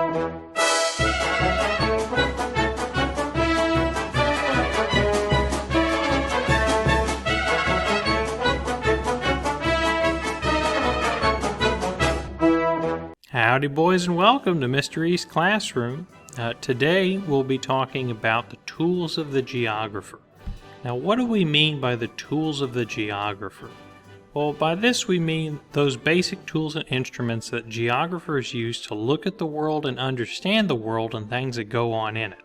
Howdy boys and welcome to Mr. East Classroom. Today we'll be talking about the tools of the geographer. Now what do we mean by the tools of the geographer? Well, by this we mean those basic tools and instruments that geographers use to look at the world and understand the world and things that go on in it.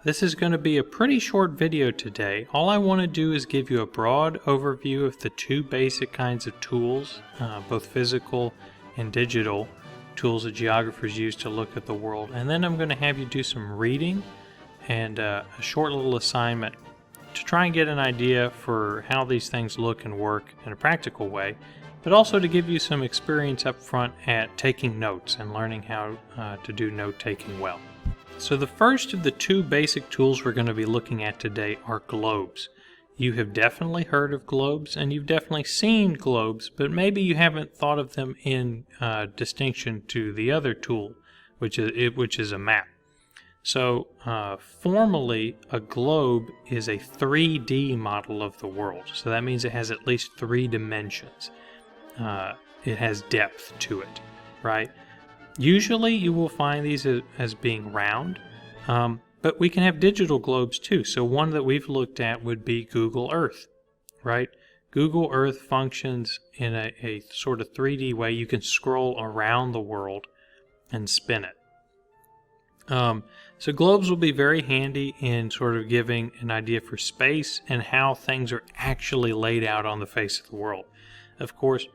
This is going to be a pretty short video today. All I want to do is give you a broad overview of the two basic kinds of tools, both physical and digital tools that geographers use to look at the world, and then I'm going to have you do some reading and a short little assignment to try and get an idea for how these things look and work in a practical way, but also to give you some experience up front at taking notes and learning how to do note taking well. So the first of the two basic tools we're going to be looking at today are globes. You have definitely heard of globes and you've definitely seen globes, but maybe you haven't thought of them in distinction to the other tool, which is a map. So formally, a globe is a 3D model of the world. So that means it has at least 3 dimensions. It has depth to it, right? Usually you will find these as being round. But we can have digital globes too. So one that we've looked at would be Google Earth, right? Google Earth functions in a sort of 3D way. You can scroll around the world and spin it. So globes will be very handy in sort of giving an idea for space and how things are actually laid out on the face of the world. Of course,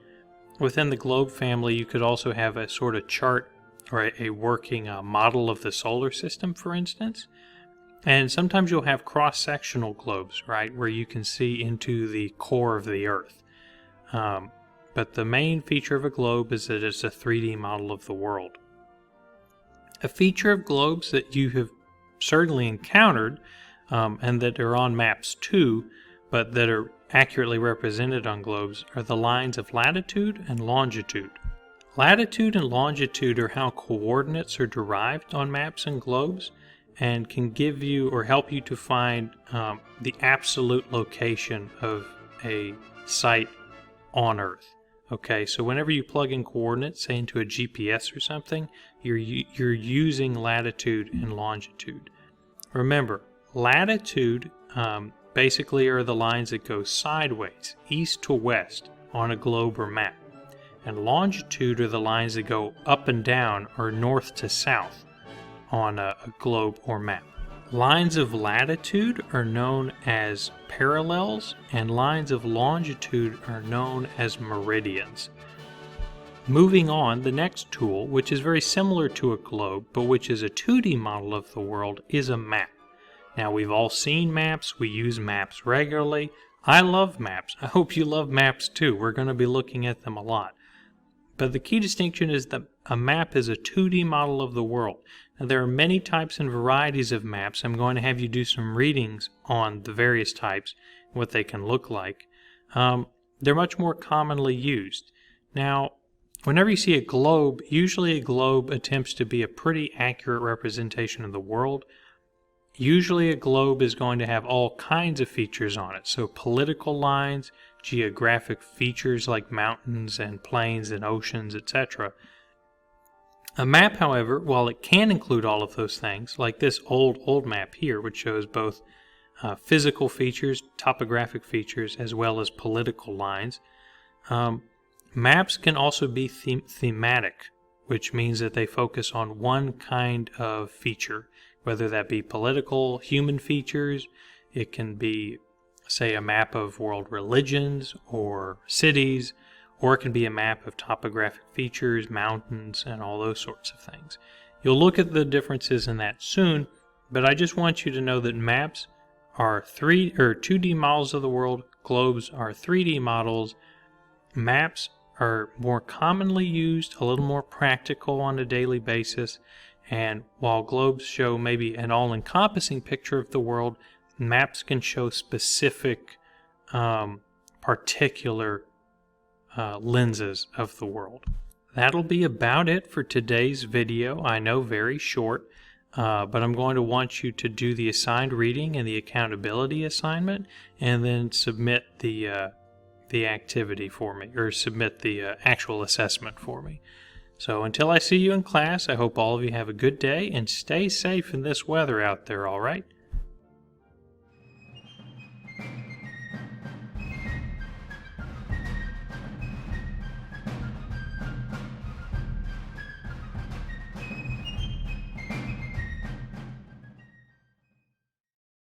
within the globe family, you could also have a sort of chart or a working model of the solar system, for instance. And sometimes you'll have cross-sectional globes, right, where you can see into the core of the Earth. But the main feature of a globe is that it's a 3D model of the world. A feature of globes that you have certainly encountered, and that are on maps too, but that are accurately represented on globes, are the lines of latitude and longitude. Latitude and longitude are how coordinates are derived on maps and globes and can give you or help you to find the absolute location of a site on Earth. Okay, so whenever you plug in coordinates, say into a GPS or something, you're using latitude and longitude. Remember, latitude basically are the lines that go sideways, east to west, on a globe or map. And longitude are the lines that go up and down or north to south on a globe or map. Lines of latitude are known as parallels, and lines of longitude are known as meridians. Moving on, the next tool, which is very similar to a globe, but which is a 2D model of the world, is a map. Now, we've all seen maps. We use maps regularly. I love maps. I hope you love maps too. We're going to be looking at them a lot. But the key distinction is that a map is a 2D model of the world. Now, there are many types and varieties of maps. I'm going to have you do some readings on the various types, what they can look like. They're much more commonly used. Now, whenever you see a globe, usually a globe attempts to be a pretty accurate representation of the world. Usually a globe is going to have all kinds of features on it. So political lines, geographic features like mountains and plains and oceans, etc. A map, however, while it can include all of those things, like this old map here, which shows both physical features, topographic features, as well as political lines, maps can also be thematic, which means that they focus on one kind of feature, whether that be political, human features. It can be, say, a map of world religions or cities, or it can be a map of topographic features, mountains, and all those sorts of things. You'll look at the differences in that soon, but I just want you to know that maps are 2D models of the world, globes are 3D models. Maps are more commonly used, a little more practical on a daily basis, and while globes show maybe an all-encompassing picture of the world, maps can show specific, particular lenses of the world. that'll be about it for today's video. I know, very short, but I'm going to want you to do the assigned reading and the accountability assignment, and then submit the activity for me, or submit the actual assessment for me. So until I see you in class, I hope all of you have a good day and stay safe in this weather out there, all right?